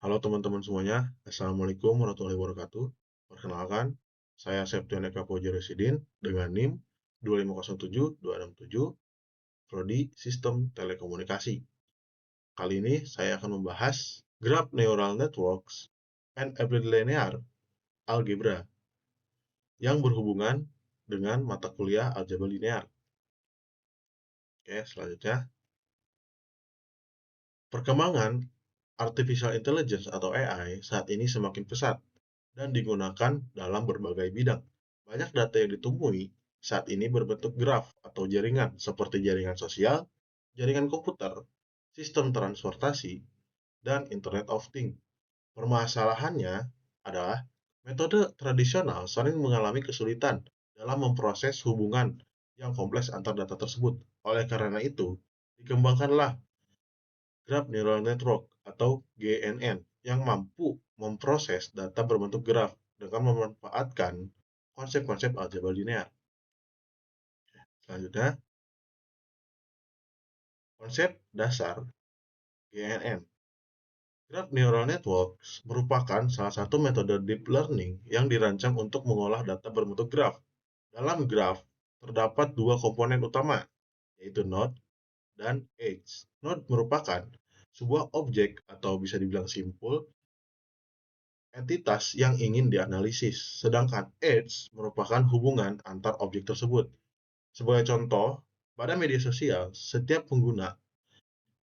Halo teman-teman semuanya, Assalamualaikum warahmatullahi wabarakatuh. Perkenalkan, saya Septian Eka Puji Residin dengan NIM 2507267, Prodi Sistem Telekomunikasi. Kali ini saya akan membahas Graph Neural Networks and Applied Linear Algebra yang berhubungan dengan mata kuliah algebra linear. Oke, selanjutnya, perkembangan Artificial Intelligence atau AI saat ini semakin pesat dan digunakan dalam berbagai bidang. Banyak data yang ditemui saat ini berbentuk graf atau jaringan, seperti jaringan sosial, jaringan komputer, sistem transportasi, dan Internet of Things. Permasalahannya adalah metode tradisional sering mengalami kesulitan dalam memproses hubungan yang kompleks antar data tersebut. Oleh karena itu, dikembangkanlah Graph Neural Network atau GNN yang mampu memproses data berbentuk graf dengan memanfaatkan konsep-konsep aljabar linear. Selanjutnya, konsep dasar GNN. Graph Neural Networks merupakan salah satu metode deep learning yang dirancang untuk mengolah data berbentuk graf. Dalam graf, terdapat dua komponen utama, yaitu node dan edge. Node merupakan sebuah objek atau bisa dibilang simpul entitas yang ingin dianalisis, sedangkan edge merupakan hubungan antar objek tersebut. Sebagai contoh, pada media sosial, setiap pengguna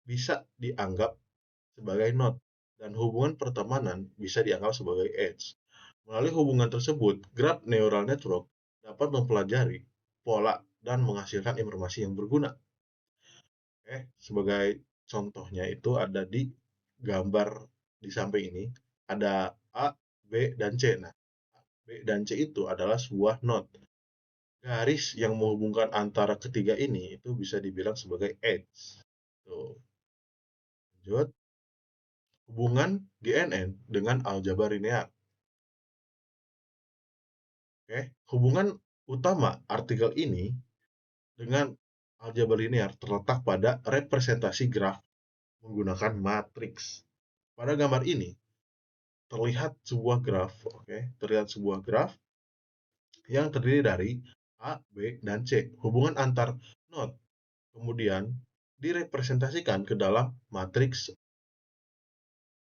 bisa dianggap sebagai node, dan hubungan pertemanan bisa dianggap sebagai edge. Melalui hubungan tersebut, graph neural network dapat mempelajari pola dan menghasilkan informasi yang berguna. Sebagai contohnya itu ada di gambar di samping ini, ada A, B, dan C. Nah, B dan C itu adalah sebuah node. Garis yang menghubungkan antara ketiga ini itu bisa dibilang sebagai edge. Tuh, lanjut. Hubungan GNN dengan aljabar linear. Oke, hubungan utama artikel ini dengan aljabar linear terletak pada representasi graf menggunakan matriks. Pada gambar ini terlihat sebuah graf, terlihat sebuah graf yang terdiri dari A, B, dan C. Hubungan antar node kemudian direpresentasikan ke dalam matriks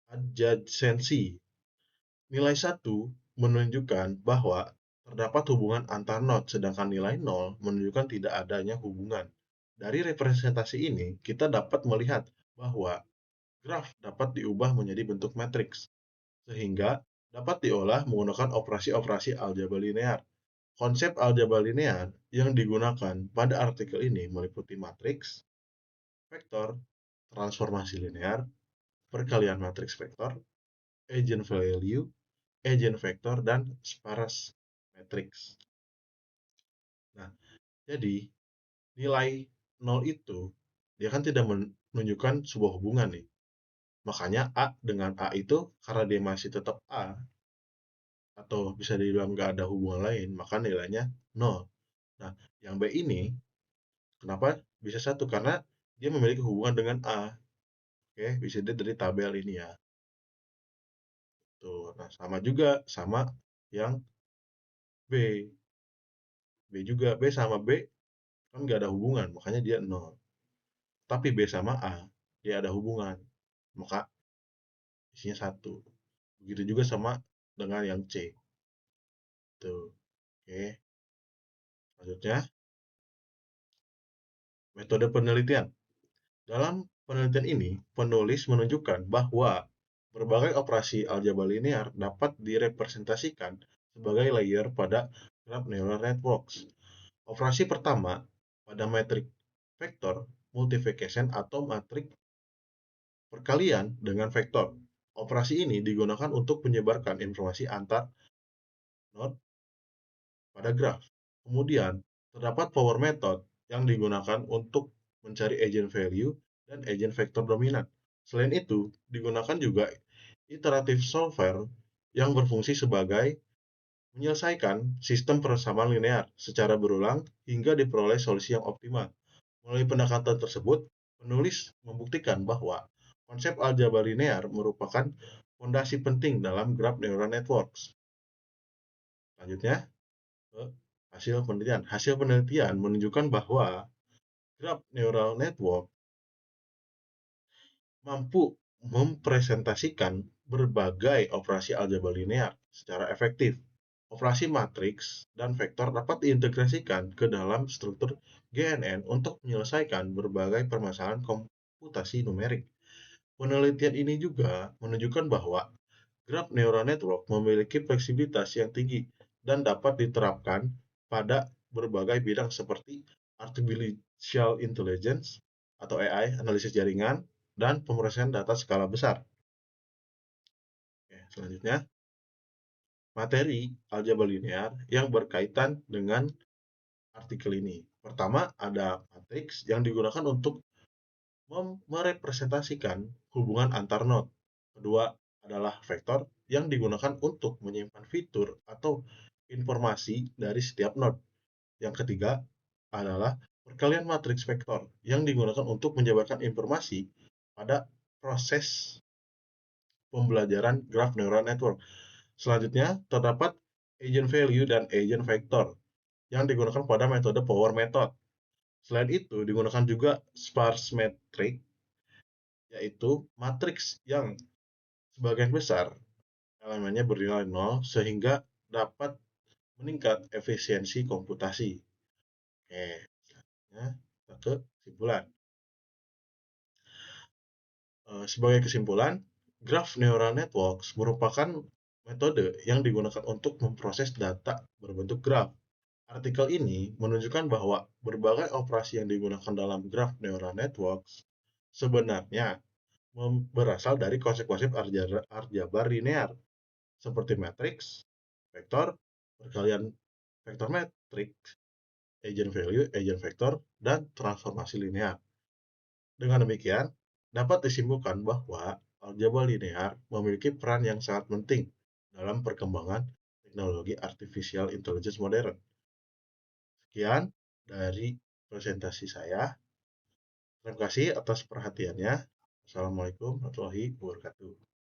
adjacensi. Nilai 1 menunjukkan bahwa terdapat hubungan antar node, sedangkan nilai 0 menunjukkan tidak adanya hubungan. Dari representasi ini, kita dapat melihat bahwa graf dapat diubah menjadi bentuk matriks, sehingga dapat diolah menggunakan operasi-operasi aljabar linear. Konsep aljabar linear yang digunakan pada artikel ini meliputi matriks, vektor, transformasi linear, perkalian matriks vektor, eigenvalue, eigenvektor, dan sparse matrix. Nah, jadi nilai 0 itu dia kan tidak menunjukkan sebuah hubungan nih. Makanya A dengan A itu karena dia masih tetap A atau bisa dibilang nggak ada hubungan lain, maka nilainya 0. Nah, yang B ini kenapa bisa satu? Karena dia memiliki hubungan dengan A. Oke, bisa dilihat dari tabel ini ya. Tuh, nah sama juga sama yang B. B juga, B sama B kan nggak ada hubungan, makanya dia 0. Tapi B sama A, dia ada hubungan, maka isinya 1. Begitu juga sama dengan yang C. Tuh, oke. Selanjutnya, metode penelitian. Dalam penelitian ini, penulis menunjukkan bahwa berbagai operasi aljabar linear dapat direpresentasikan sebagai layer pada graph neural networks. Operasi pertama pada metrik vektor multiplication atau matrik perkalian dengan vektor. Operasi ini digunakan untuk menyebarkan informasi antar node pada graf. Kemudian, terdapat power method yang digunakan untuk mencari eigenvalue dan eigenvektor dominan. Selain itu, digunakan juga iterative solver yang berfungsi sebagai menyelesaikan sistem persamaan linear secara berulang hingga diperoleh solusi yang optimal. Melalui pendekatan tersebut, penulis membuktikan bahwa konsep aljabar linear merupakan fondasi penting dalam graph neural networks. Selanjutnya, ke hasil penelitian. Hasil penelitian menunjukkan bahwa graph neural network mampu mempresentasikan berbagai operasi aljabar linear secara efektif. Operasi matriks dan vektor dapat diintegrasikan ke dalam struktur GNN untuk menyelesaikan berbagai permasalahan komputasi numerik. Penelitian ini juga menunjukkan bahwa graph neural network memiliki fleksibilitas yang tinggi dan dapat diterapkan pada berbagai bidang seperti artificial intelligence atau AI, analisis jaringan, dan pemrosesan data skala besar. Oke, selanjutnya, materi aljabar linear yang berkaitan dengan artikel ini. Pertama, ada matriks yang digunakan untuk merepresentasikan hubungan antar node. Kedua adalah vektor yang digunakan untuk menyimpan fitur atau informasi dari setiap node. Yang ketiga adalah perkalian matriks vektor yang digunakan untuk menjabarkan informasi pada proses pembelajaran graph neural network. Selanjutnya, terdapat agent value dan agent vector yang digunakan pada metode power method. Selain itu, digunakan juga sparse metric, yaitu matriks yang sebagian besar elemennya bernilai nol sehingga dapat meningkat efisiensi komputasi. Oke, selanjutnya kita ke kesimpulan. Sebagai kesimpulan, graph neural networks merupakan metode yang digunakan untuk memproses data berbentuk graf. Artikel ini menunjukkan bahwa berbagai operasi yang digunakan dalam graph neural networks sebenarnya berasal dari konsep-konsep aljabar linear seperti matriks, vektor, perkalian vektor matriks, agent value, agent vektor, dan transformasi linear. Dengan demikian, dapat disimpulkan bahwa aljabar linear memiliki peran yang sangat penting dalam perkembangan teknologi artificial intelligence modern. Sekian dari presentasi saya. Terima kasih atas perhatiannya. Assalamualaikum warahmatullahi wabarakatuh.